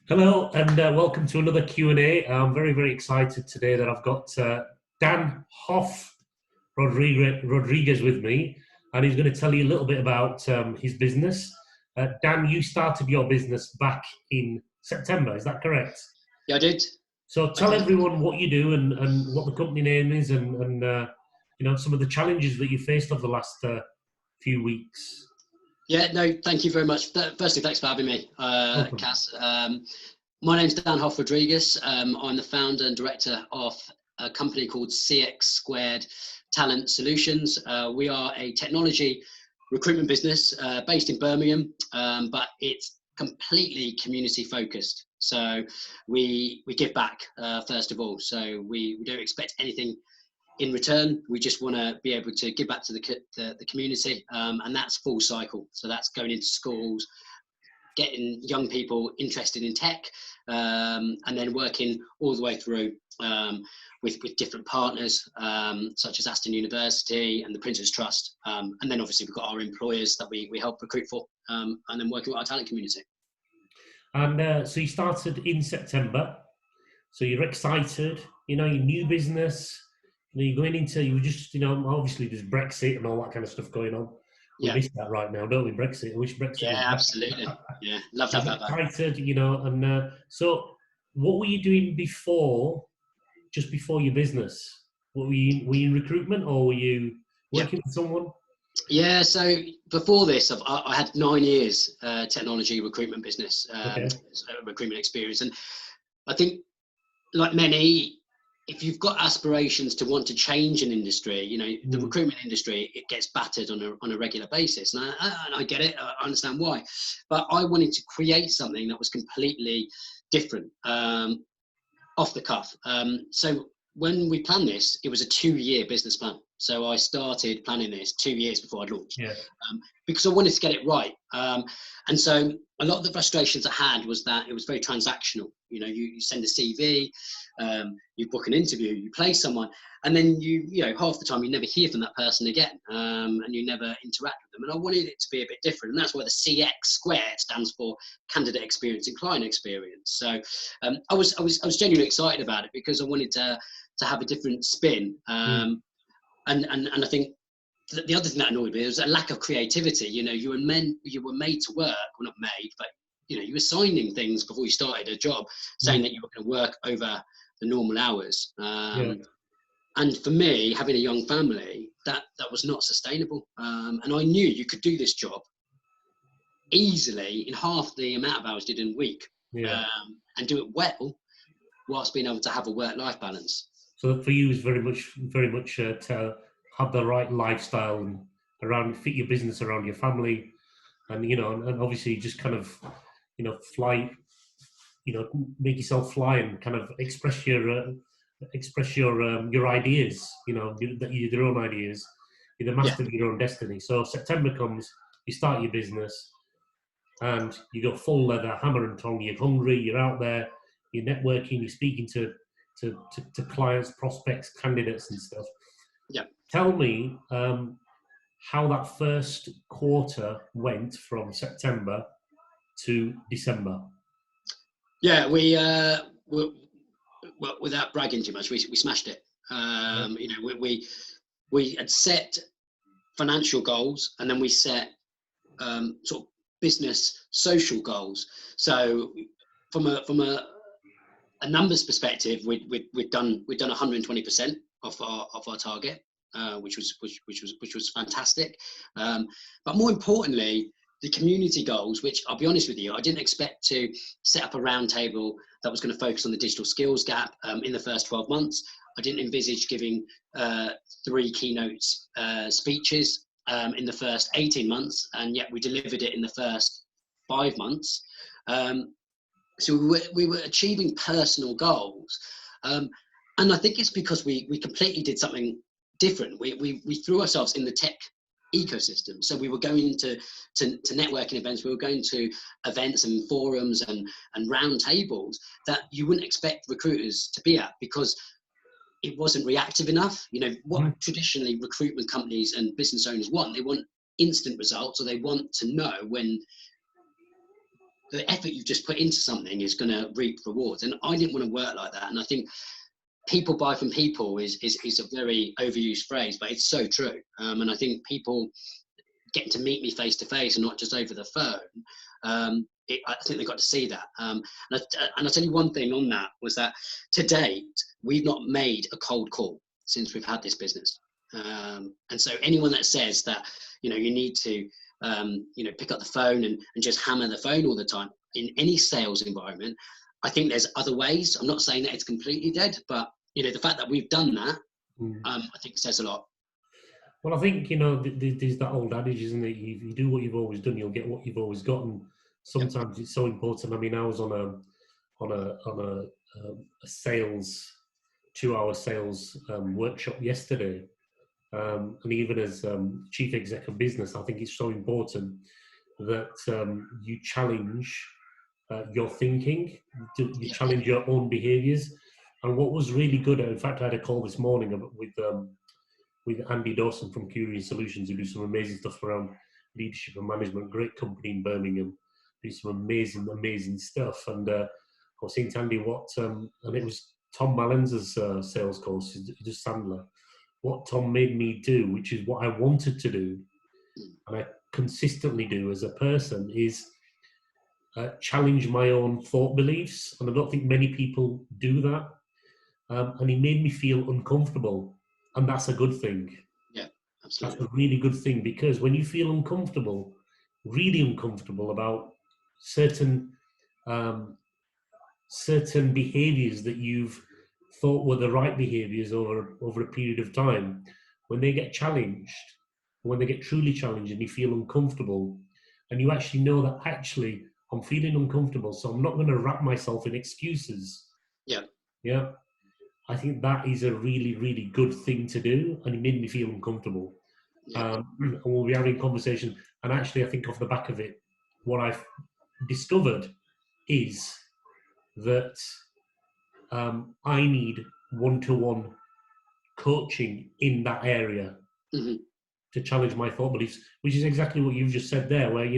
Hello and welcome to another Q&A. I'm very, very excited today that I've got Dan Hoff-Rodrigues with me, and he's going to tell you a little bit about his business. Dan, you started your business back in September, is that correct? Yeah, I did. So tell everyone what you do and what the company name is and some of the challenges that you faced over the last few weeks. Yeah, no, thank you very much. Firstly, thanks for having me, Cass. My name's Dan Hoff-Rodrigues. I'm the founder and director of a company called CX² Talent Solutions. We are a technology recruitment business based in Birmingham, but it's completely community focused. So we give back, first of all. So we don't expect anything in return. We just want to be able to give back to the community, and that's full cycle. So that's going into schools, getting young people interested in tech, and then working all the way through with different partners, such as Aston University and the Prince's Trust. And then obviously we've got our employers that we help recruit for, and then working with our talent community. And so you started in September. So you're excited, your new business. You're going into, you were just, obviously there's Brexit and all that kind of stuff going on. We miss that right now, don't we? Brexit. I wish Brexit was absolutely. Yeah, love to have that back. Excited, and so what were you doing just before your business? Were you in recruitment or were you working with someone? Yeah, so before this, I had 9 years technology recruitment business, recruitment experience. And I think, like many, if you've got aspirations to want to change an industry, the recruitment industry, it gets battered on a regular basis. And I get it, I understand why. But I wanted to create something that was completely different, off the cuff. So when we planned this, it was a 2-year business plan. So I started planning this 2 years before I'd launched, because I wanted to get it right. And so a lot of the frustrations I had was that it was very transactional. You send a CV, you book an interview, you place someone, and then half the time you never hear from that person again, and you never interact with them. And I wanted it to be a bit different, and that's why the CX² stands for candidate experience and client experience. So I was genuinely excited about it because I wanted to have a different spin. And I think the other thing that annoyed me was a lack of creativity. You were made to work, well, not made, but you were signing things before you started a job saying that you were going to work over the normal hours. And for me, having a young family, that was not sustainable. And I knew you could do this job easily in half the amount of hours you did in a week, and do it well whilst being able to have a work-life balance. So for you, it's very much to have the right lifestyle and fit your business around your family, and and obviously just kind of fly, make yourself fly and kind of express your ideas. Your own ideas. You're the master of your own destiny. So September comes, you start your business, and you go full leather, hammer and tongue. You're hungry. You're out there. You're networking. You're speaking to clients, prospects, candidates and stuff. Tell me how that first quarter went from September to December. We without bragging too much, we smashed it. We had set financial goals, and then we set sort of business social goals. So from a numbers perspective, we'd done 120% of our target, which was fantastic. But more importantly, the community goals, which I'll be honest with you, I didn't expect to set up a roundtable that was going to focus on the digital skills gap in the first 12 months. I didn't envisage giving 3 keynote speeches in the first 18 months, and yet we delivered it in the first 5 months. So we were achieving personal goals, and I think it's because we completely did something different. We threw ourselves in the tech ecosystem. So we were going to networking events, we were going to events and forums and round tables that you wouldn't expect recruiters to be at, because it wasn't reactive enough. What traditionally recruitment companies and business owners want, they want instant results, or they want to know when the effort you've just put into something is going to reap rewards. And I didn't want to work like that. And I think people buy from people is a very overused phrase, but it's so true. And I think people getting to meet me face to face and not just over the phone, I think they got to see that. And I'll tell you one thing on that was that to date, we've not made a cold call since we've had this business. And so anyone that says that, you need to, pick up the phone and just hammer the phone all the time in any sales environment, I think there's other ways. I'm not saying that it's completely dead, but, the fact that we've done that, I think says a lot. Well, I think, there's that old adage, isn't it? If you do what you've always done, you'll get what you've always gotten. Sometimes it's so important. I mean, I was on a sales 2-hour sales workshop yesterday, and even as chief exec of business, I think it's so important that you challenge your thinking, you challenge your own behaviours. And what was really good, in fact, I had a call this morning with Andy Dawson from Curious Solutions, who do some amazing stuff around leadership and management. Great company in Birmingham, do some amazing stuff. And I was saying to Andy and it was Tom Mallenz's sales course, just Sandler. What Tom made me do, which is what I wanted to do, and I consistently do as a person, is challenge my own thought beliefs. And I don't think many people do that. And he made me feel uncomfortable. And that's a good thing. Yeah, absolutely. That's a really good thing, because when you feel uncomfortable, really uncomfortable about certain behaviours that you've thought were the right behaviours over a period of time, when they get challenged, when they get truly challenged and you feel uncomfortable, and you actually know that actually I'm feeling uncomfortable, so I'm not going to wrap myself in excuses. Yeah. I think that is a really, really good thing to do, and it made me feel uncomfortable. And we'll be having a conversation, and actually I think off the back of it, what I've discovered is that I need one-to-one coaching in that area to challenge my thought beliefs, which is exactly what you've just said there, where,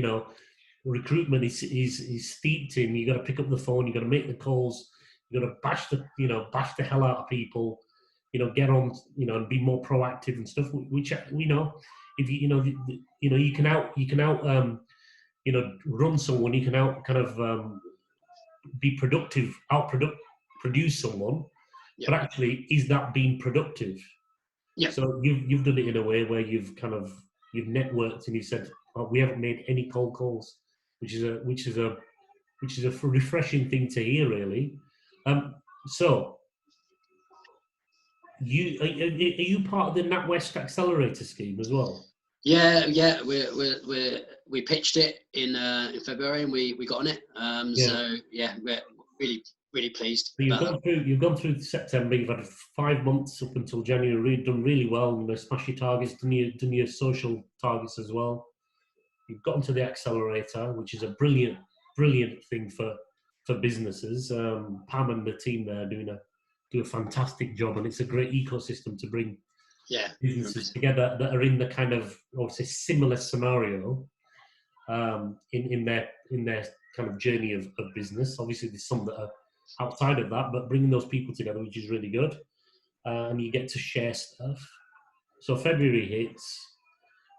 recruitment is steeped in, you got to pick up the phone, you got to make the calls, you got to bash the hell out of people, get on, and be more proactive and stuff. Which if you can out run someone, you can out kind of be productive, produce someone, but actually, is that being productive? So you've done it in a way where you've networked and you said, we haven't made any cold calls, which is a refreshing thing to hear, really. So, are you part of the NatWest Accelerator scheme as well? Yeah. We pitched it in February and we got on it. So yeah, we're really pleased. You've gone through September. You've had 5 months up until January. Done really well. Smash your targets. Done your social targets as well. You've gotten to the accelerator, which is a brilliant thing for businesses. Pam and the team there do a fantastic job, and it's a great ecosystem to bring businesses together that are in the kind of, obviously, similar scenario in their kind of journey of business. Obviously, there's some that are outside of that, but bringing those people together, which is really good, and you get to share stuff. So February hits.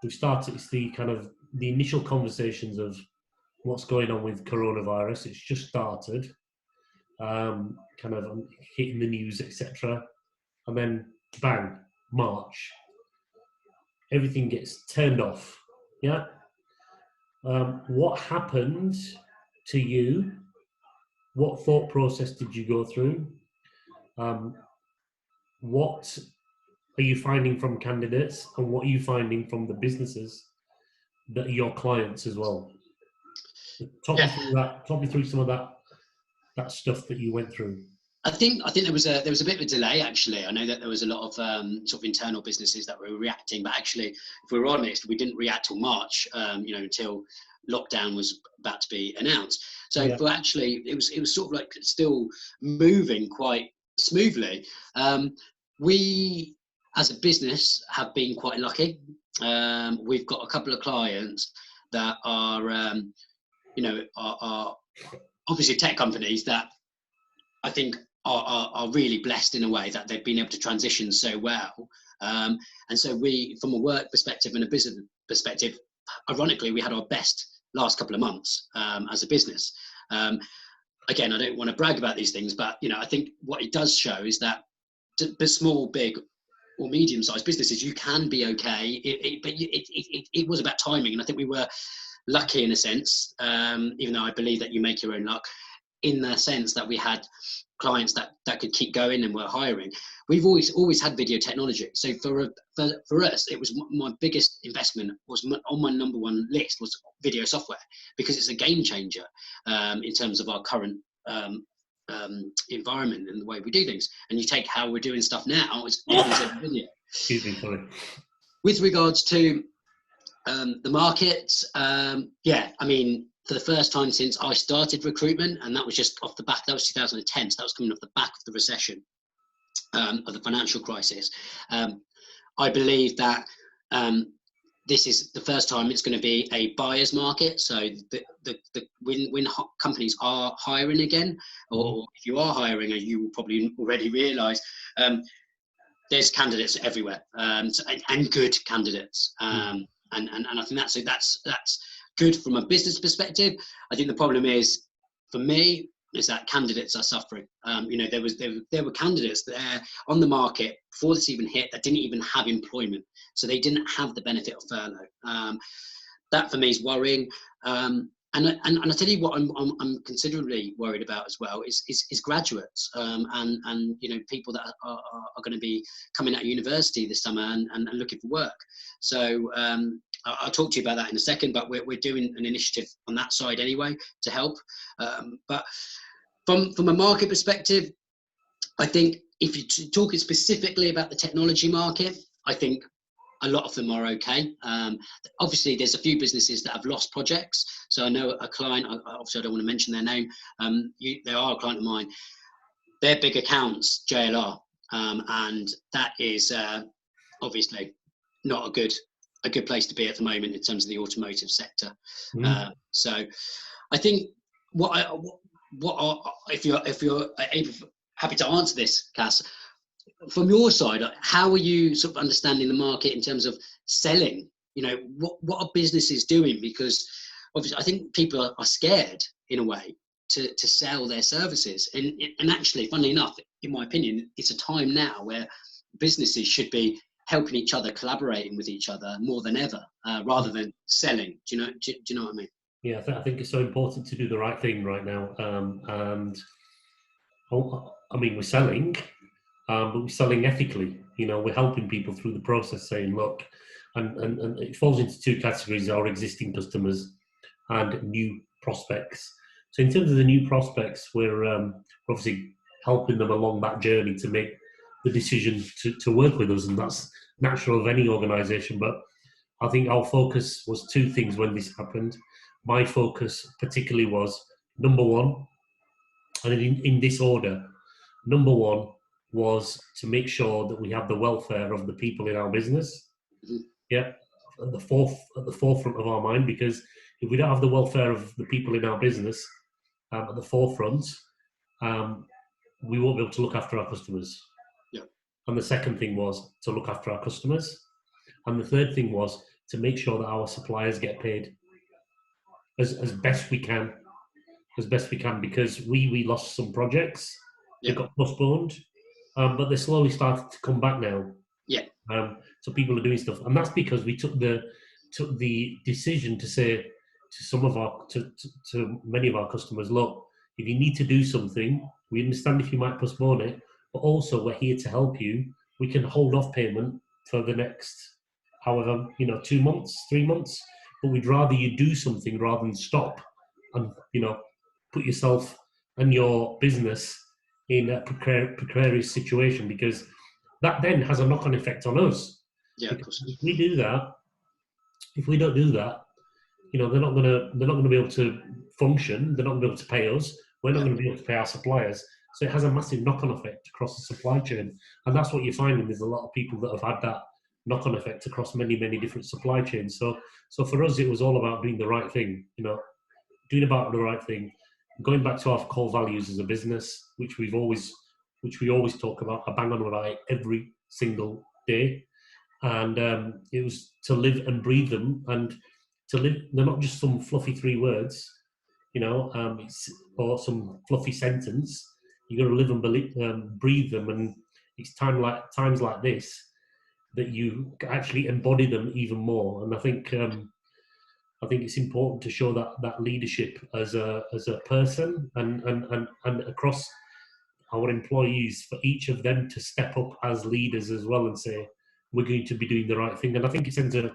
We've started. It's the kind of the initial conversations of what's going on with coronavirus. It's just started, kind of hitting the news, etc. And then bang, March. Everything gets turned off. Yeah. What happened to you? What thought process did you go through? What are you finding from candidates, and what are you finding from the businesses that are your clients as well? Talk me through that. Talk me through some of that stuff that you went through. I think there was a bit of a delay, actually. I know that there was a lot of sort of internal businesses that were reacting, but actually, if we're honest, we didn't react till March. Until lockdown was about to be announced. So for actually, it was sort of like still moving quite smoothly. We, as a business, have been quite lucky. We've got a couple of clients that are are obviously tech companies that I think are really blessed in a way that they've been able to transition so well. And so we, from a work perspective and a business perspective, ironically, we had our best last couple of months as a business. Again, I don't want to brag about these things, but I think what it does show is that the small, big, or medium-sized businesses, you can be okay. But it was about timing, and I think we were lucky in a sense, even though I believe that you make your own luck, in the sense that we had clients that could keep going and were hiring. We've always had video technology. So for us, it was my biggest investment was on my number one list was video software, because it's a game changer in terms of our current environment and the way we do things. And you take how we're doing stuff now, it's video. Excuse me, sorry. With regards to the markets, I mean, for the first time since I started recruitment, and that was just off the back, that was 2010, so that was coming off the back of the recession, of the financial crisis. I believe that this is the first time it's going to be a buyer's market. So when companies are hiring again, or if you are hiring, as you will probably already realise, there's candidates everywhere, and good candidates. And I think that's good from a business perspective. I think the problem is, for me, is that candidates are suffering. There were candidates there on the market before this even hit that didn't even have employment, so they didn't have the benefit of furlough. That for me is worrying. And I tell you what, I'm considerably worried about as well is graduates, and people that are going to be coming out of university this summer and looking for work. So I'll talk to you about that in a second, but we're doing an initiative on that side anyway to help. But from a market perspective, I think if you're talking specifically about the technology market, I think a lot of them are okay. Obviously, there's a few businesses that have lost projects. So I know a client, obviously I don't want to mention their name, they are a client of mine. Their big accounts, JLR, and that is obviously not a good place to be at the moment in terms of the automotive sector. So I think if you're happy to answer this, Cass, from your side, how are you sort of understanding the market in terms of selling? What are businesses doing? Because obviously, I think people are scared in a way to sell their services. And actually, funnily enough, in my opinion, it's a time now where businesses should be helping each other, collaborating with each other more than ever, rather than selling. Do you know what I mean? Yeah, I think it's so important to do the right thing right now. We're selling. But we're selling ethically. We're helping people through the process, saying, look, and it falls into two categories: our existing customers and new prospects. So in terms of the new prospects, we're obviously helping them along that journey to make the decision to work with us, and that's natural of any organisation. But I think our focus was two things when this happened. My focus particularly was, number one, and in this order, number one was to make sure that we have the welfare of the people in our business, at the forefront of our mind. Because if we don't have the welfare of the people in our business at the forefront, we won't be able to look after our customers. And the second thing was to look after our customers, and the third thing was to make sure that our suppliers get paid as best we can, because we lost some projects. They got postponed. But they slowly started to come back now. So people are doing stuff, and that's because we took the decision to say to many of our customers, look, if you need to do something, we understand if you might postpone it, but also we're here to help you. We can hold off payment for the next, however, 2 months, 3 months, but we'd rather you do something rather than stop and put yourself and your business in a precarious situation, because that then has a knock-on effect on us. Of course. If we don't do that, they're not going to be able to function. They're not going to be able to pay us. We're not going to be able to pay our suppliers. So it has a massive knock-on effect across the supply chain, and that's what you're finding. There's a lot of people that have had that knock-on effect across many different supply chains. So for us, it was all about doing the right thing. doing about the right thing, going back to our core values as a business, which we always talk about. I bang on about it every single day, and it was to live and breathe them, and to live. They're not just some fluffy 3 words, or some fluffy sentence. You got to live and breathe them, and it's times like this that you actually embody them even more. And I think it's important to show that leadership as a person, and across our employees, for each of them to step up as leaders as well and say, we're going to be doing the right thing. And I think it sends a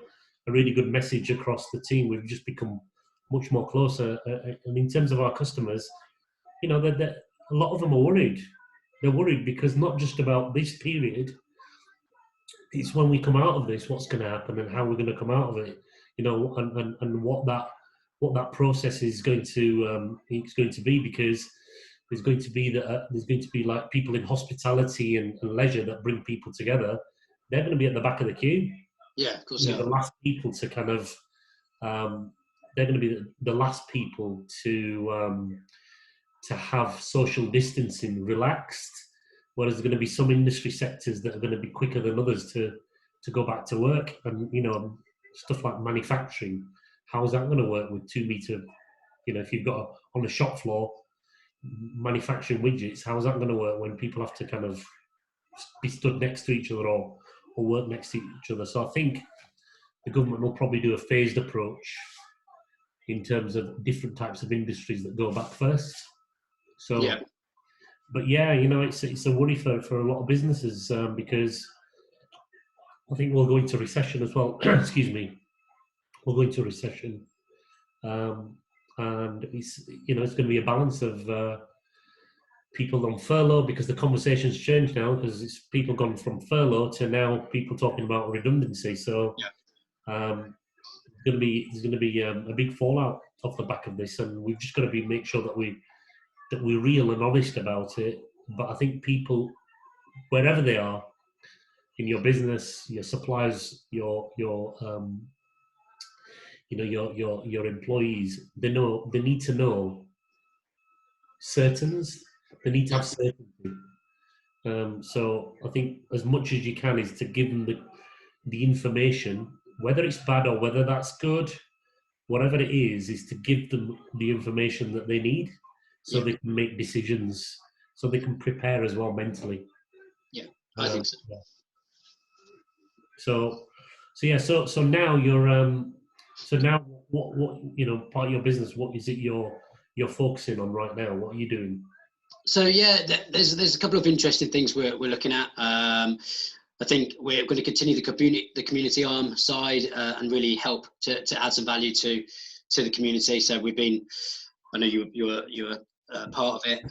really good message across the team. We've just become much more closer. And in terms of our customers, a lot of them are worried. They're worried because not just about this period, it's when we come out of this, what's going to happen and how we're going to come out of it, and what that process is going to be, because there's going to be like people in hospitality and leisure that bring people together. They're going to be at the back of the queue. Yeah, of course. The last people to kind of they're going to be the last people to have social distancing relaxed, whereas there's going to be some industry sectors that are going to be quicker than others to go back to work. And stuff like manufacturing, how is that going to work with 2 meter? If you've got on a shop floor manufacturing widgets, how is that going to work when people have to kind of be stood next to each other or work next to each other? So I think the government will probably do a phased approach in terms of different types of industries that go back first. So, yeah. But yeah, it's a worry for a lot of businesses, because I think we'll go into recession as well. Excuse me. We'll go into recession, and it's going to be a balance of people on furlough, because the conversation's changed now, because it's people gone from furlough to now people talking about redundancy. So there's going to be a big fallout off the back of this, and we've just got to make sure that we're real and honest about it. But I think people, wherever they are, in your business, your suppliers, your employees, they need to know certains. They need to have certainty. So I think as much as you can is to give them the information, whether it's bad or whether that's good, whatever it is to give them the information that they need, so they can make decisions, so they can prepare as well mentally. Yeah, I think so. So now you're now what part of your business, what is it you're focusing on right now? What are you doing? So there's a couple of interesting things we're looking at. I think we're going to continue the community arm side and really help to add some value to the community. So I know you're part of it.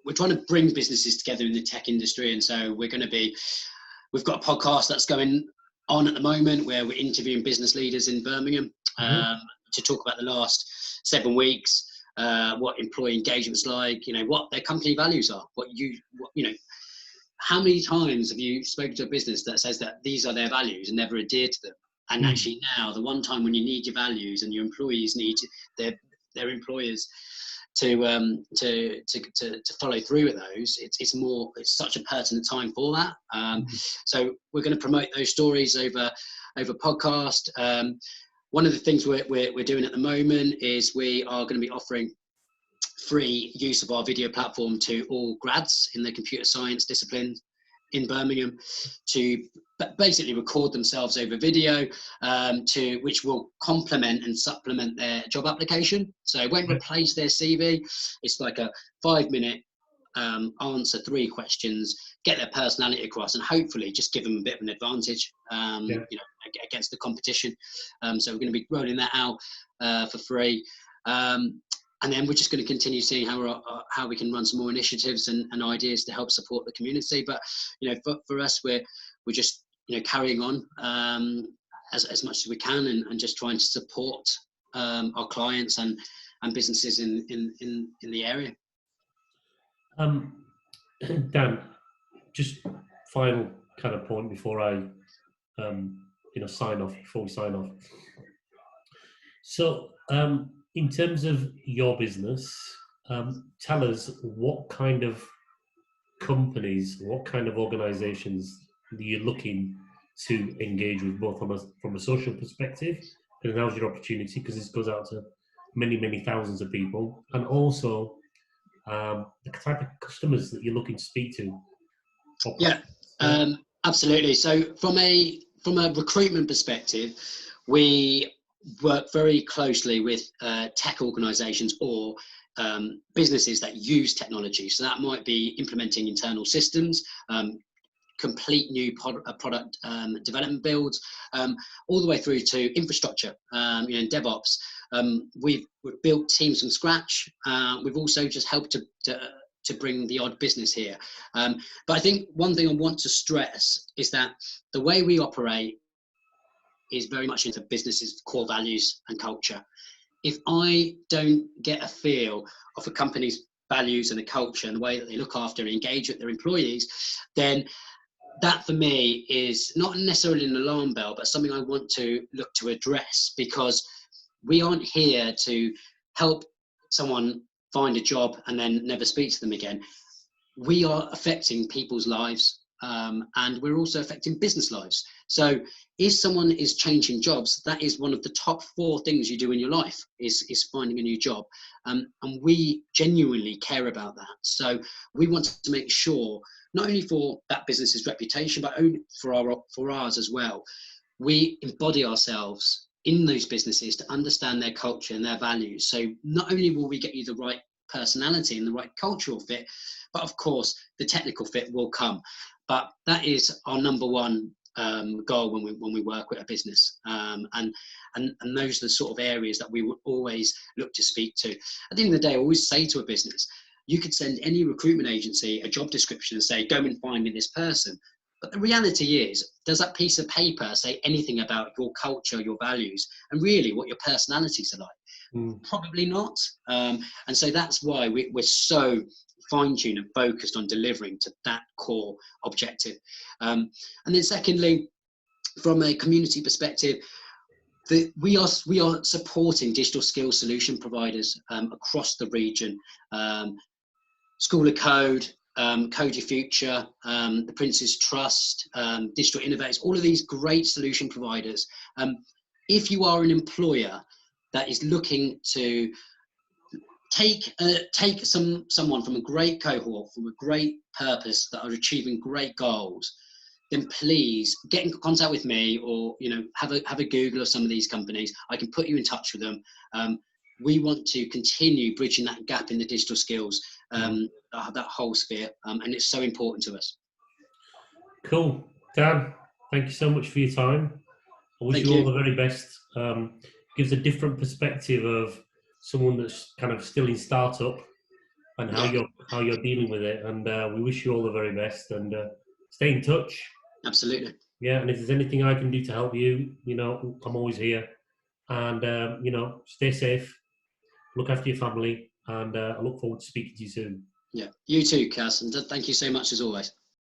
We're trying to bring businesses together in the tech industry, and so we've got a podcast that's going on at the moment where we're interviewing business leaders in Birmingham to talk about the last 7 weeks, what employee engagement's like, what their company values are, how many times have you spoken to a business that says that these are their values and never adhere to them? And actually now, the one time when you need your values and your employees need their employers to follow through with those, it's such a pertinent time for that. So we're going to promote those stories over podcast. One of the things we're doing at the moment is we are going to be offering free use of our video platform to all grads in the computer science discipline in Birmingham to basically record themselves over video, which will complement and supplement their job application. So it won't replace their CV. It's like a 5-minute answer 3 questions, get their personality across, and hopefully just give them a bit of an advantage, against the competition. So we're going to be rolling that out for free. And then we're just going to continue seeing how we can run some more initiatives and ideas to help support the community. But for us, we're just carrying on as much as we can, and just trying to support our clients and businesses in the area. Dan, just final kind of point before I sign off. Before we sign off, so In terms of your business, tell us what kind of companies, what kind of organisations are you looking to engage with, both from a social perspective, and now's your opportunity because this goes out to many, many thousands of people, and also the type of customers that you're looking to speak to. Yeah, absolutely. So from a recruitment perspective, we work very closely with tech organisations or businesses that use technology. So that might be implementing internal systems, complete new product development builds, all the way through to infrastructure, DevOps. We've built teams from scratch. We've also just helped to bring the odd business here. But I think one thing I want to stress is that the way we operate is very much into business's core values and culture. If I don't get a feel of a company's values and the culture and the way that they look after and engage with their employees, then that for me is not necessarily an alarm bell, but something I want to look to address, because we aren't here to help someone find a job and then never speak to them again. We are affecting people's lives, and we're also affecting business lives. So if someone is changing jobs, that is one of the top 4 things you do in your life is finding a new job. And we genuinely care about that. So we want to make sure, not only for that business's reputation, but for ours as well, we embody ourselves in those businesses to understand their culture and their values. So not only will we get you the right personality and the right cultural fit, but of course the technical fit will come. But that is our number one goal when we work with a business, and those are the sort of areas that we would always look to speak to. At the end of the day, I always say to a business, you could send any recruitment agency a job description and say, go and find me this person. But the reality is, does that piece of paper say anything about your culture, your values, and really what your personalities are like? Probably not. And so that's why we're so fine-tuned and focused on delivering to that core objective. And then secondly, from a community perspective, we are supporting digital skills solution providers across the region. School of Code, Code Your Future, the Prince's Trust, Digital Innovators, all of these great solution providers. If you are an employer that is looking to take someone from a great cohort, from a great purpose, that are achieving great goals, then please get in contact with me, or have a Google of some of these companies. I can put you in touch with them. We want to continue bridging that gap in the digital skills, that whole sphere, and it's so important to us. Cool. Dan, thank you so much for your time. I wish you all the very best. Gives a different perspective of someone that's kind of still in startup and how you're dealing with it. And we wish you all the very best, and stay in touch. Absolutely. Yeah, and if there's anything I can do to help you, I'm always here. And stay safe, look after your family, and I look forward to speaking to you soon. Yeah, you too, Cass, and thank you so much as always.